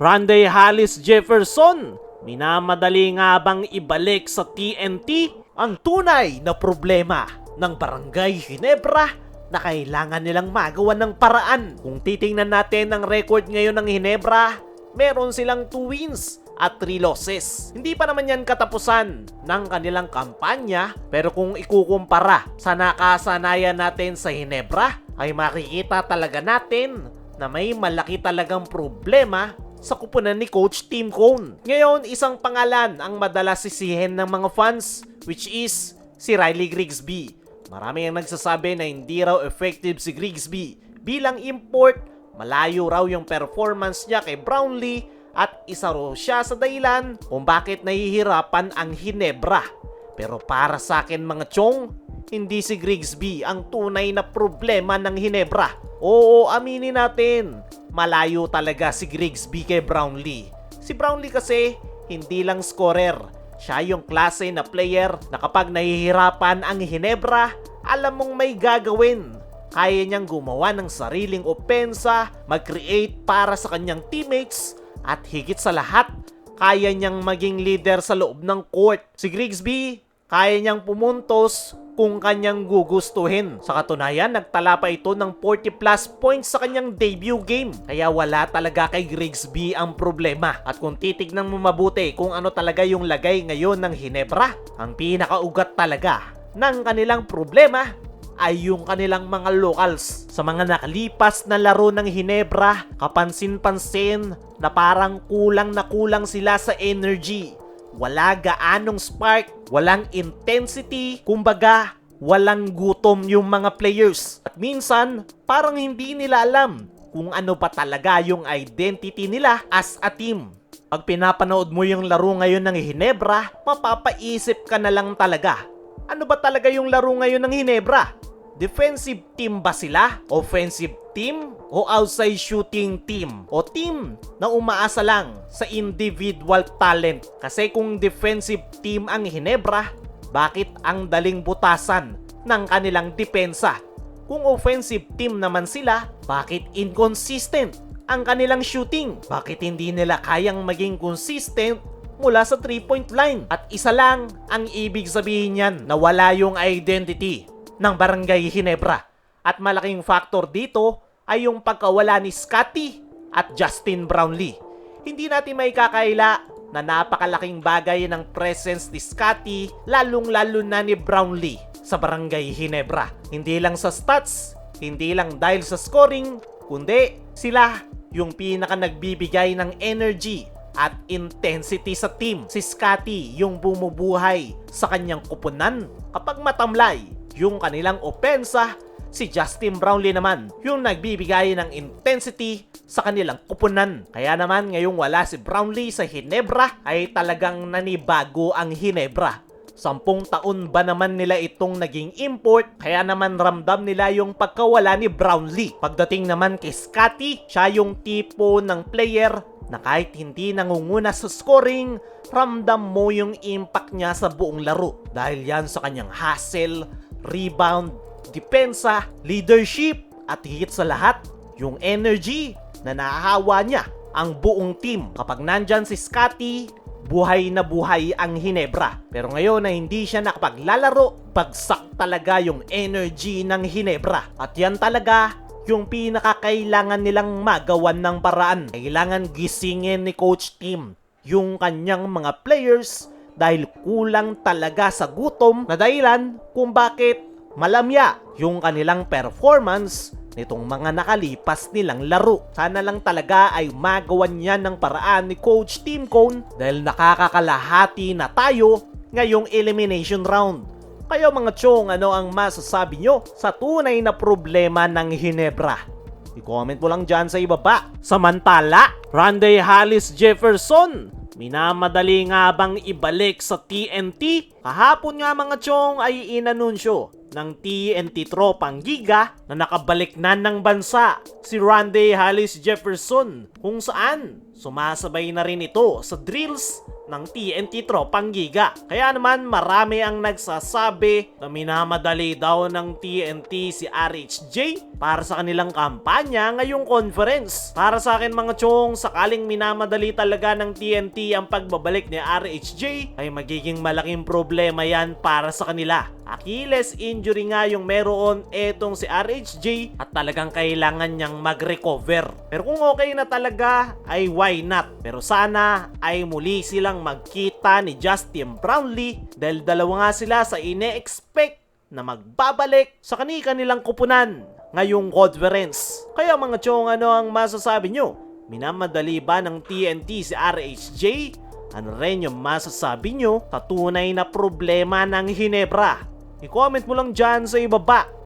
Randy Hollis Jefferson, minamadali nga bang ibalik sa TNT ang tunay na problema ng Barangay Ginebra na kailangan nilang magawa ng paraan? Kung titingnan natin ang record ngayon ng Ginebra, meron silang 2 wins at 3 losses. Hindi pa naman yan katapusan ng kanilang kampanya, pero kung ikukumpara sa nakasanayan natin sa Ginebra, ay makikita talaga natin na may malaki talagang problema sa kupunan ni Coach Tim Cone. Ngayon, isang pangalan ang madalas sisihin ng mga fans, which is si Riley Grigsby. Marami ang nagsasabi na hindi raw effective si Grigsby bilang import, malayo raw yung performance niya kay Brownlee at isa raw siya sa dahilan kung bakit nahihirapan ang Ginebra. Pero para sa akin mga chong, hindi si Grigsby ang tunay na problema ng Ginebra. Oo, aminin natin, malayo talaga si Grigsby kay Brownlee. Si Brownlee kasi hindi lang scorer. Siya yung klase na player na kapag nahihirapan ang Ginebra, alam mong may gagawin. Kaya niyang gumawa ng sariling opensa, mag-create para sa kanyang teammates, at higit sa lahat, kaya niyang maging leader sa loob ng court. Si Grigsby, kaya niyang pumuntos kung kanyang gugustuhin. Sa katunayan, nagtala pa ito ng 40 plus points sa kanyang debut game. Kaya wala talaga kay Grigsby ang problema. At kung titignan mo mabuti kung ano talaga yung lagay ngayon ng Ginebra, ang pinakaugat talaga ng kanilang problema ay yung kanilang mga locals. Sa mga nakalipas na laro ng Ginebra, kapansin-pansin na parang kulang na kulang sila sa energy. Wala gaanong spark, walang intensity, kumbaga walang gutom yung mga players. At minsan, parang hindi nila alam kung ano pa talaga yung identity nila as a team. Pag pinapanood mo yung laro ngayon ng Ginebra, mapapaisip ka na lang talaga. Ano ba talaga yung laro ngayon ng Ginebra? Defensive team ba sila? Offensive team? O outside shooting team? O team na umaasa lang sa individual talent? Kasi kung defensive team ang Ginebra, bakit ang daling butasan ng kanilang depensa? Kung offensive team naman sila, bakit inconsistent ang kanilang shooting? Bakit hindi nila kayang maging consistent mula sa 3-point line? At isa lang ang ibig sabihin niyan, na wala yung identity ng Barangay Ginebra. At malaking factor dito ay yung pagkawala ni Scottie at Justin Brownlee. Hindi natin may kakaila na napakalaking bagay ng presence ni Scottie, lalong-lalo na ni Brownlee sa Barangay Ginebra. Hindi lang sa stats, hindi lang dahil sa scoring, kundi sila yung pinaka nagbibigay ng energy at intensity sa team. Si Scottie yung bumubuhay sa kanyang kupunan kapag matamlay yung kanilang opensa. Si Justin Brownlee naman yung nagbibigay ng intensity sa kanilang kupunan. Kaya naman ngayong wala si Brownlee sa Ginebra ay talagang nanibago ang Ginebra. 10 taon ba naman nila itong naging import, kaya naman ramdam nila yung pagkawala ni Brownlee. Pagdating naman kay Scottie, siya yung tipo ng player na kahit hindi nangunguna sa scoring, ramdam mo yung impact niya sa buong laro. Dahil yan sa kanyang hustle, rebound, depensa, leadership, at higit sa lahat, yung energy na nahahawa niya ang buong team. Kapag nandyan si Scottie, buhay na buhay ang Ginebra. Pero ngayon na hindi siya nakapaglalaro, bagsak talaga yung energy ng Ginebra. At yan talaga yung pinakakailangan nilang magawan ng paraan. Kailangan gisingin ni Coach Tim yung kanyang mga players dahil kulang talaga sa gutom, na dahilan kung bakit malamya yung kanilang performance nitong mga nakalipas nilang laro. Sana lang talaga ay magawan niya ng paraan ni Coach Tim Cone dahil nakakakalahati na tayo ngayong elimination round. Kayo mga chong, ano ang masasabi nyo sa tunay na problema ng Ginebra? I-comment mo lang dyan sa ibaba. Samantala, Randy Hollis Jefferson, minamadali nga bang ibalik sa TNT? Kahapon nga mga chong ay inanunsyo ng TNT Tropang Giga na nakabalik na ng bansa, si Randy Hollis Jefferson, kung saan sumasabay na rin ito sa drills ng TNT Tropang Giga. Kaya naman marami ang nagsasabi na minamadali daw ng TNT si RHJ para sa kanilang kampanya ngayong conference. Para sa akin mga chong, sakaling minamadali talaga ng TNT ang pagbabalik ni RHJ, ay magiging malaking problema yan para sa kanila. Achilles injury nga yung meron etong si RHJ at talagang kailangan niyang mag-recover. Pero kung okay na talaga ay why not? Pero sana ay muli silang magkita ni Justin Brownlee dahil dalawa nga sila sa ine-expect na magbabalik sa kanilang kupunan ngayong conference. Kaya mga chong, ano ang masasabi nyo? Minamadali ba ng TNT si RHJ? Ano rin yung masasabi nyo sa tunay na problema ng Hinebra? I-comment mo lang dyan sa ibaba.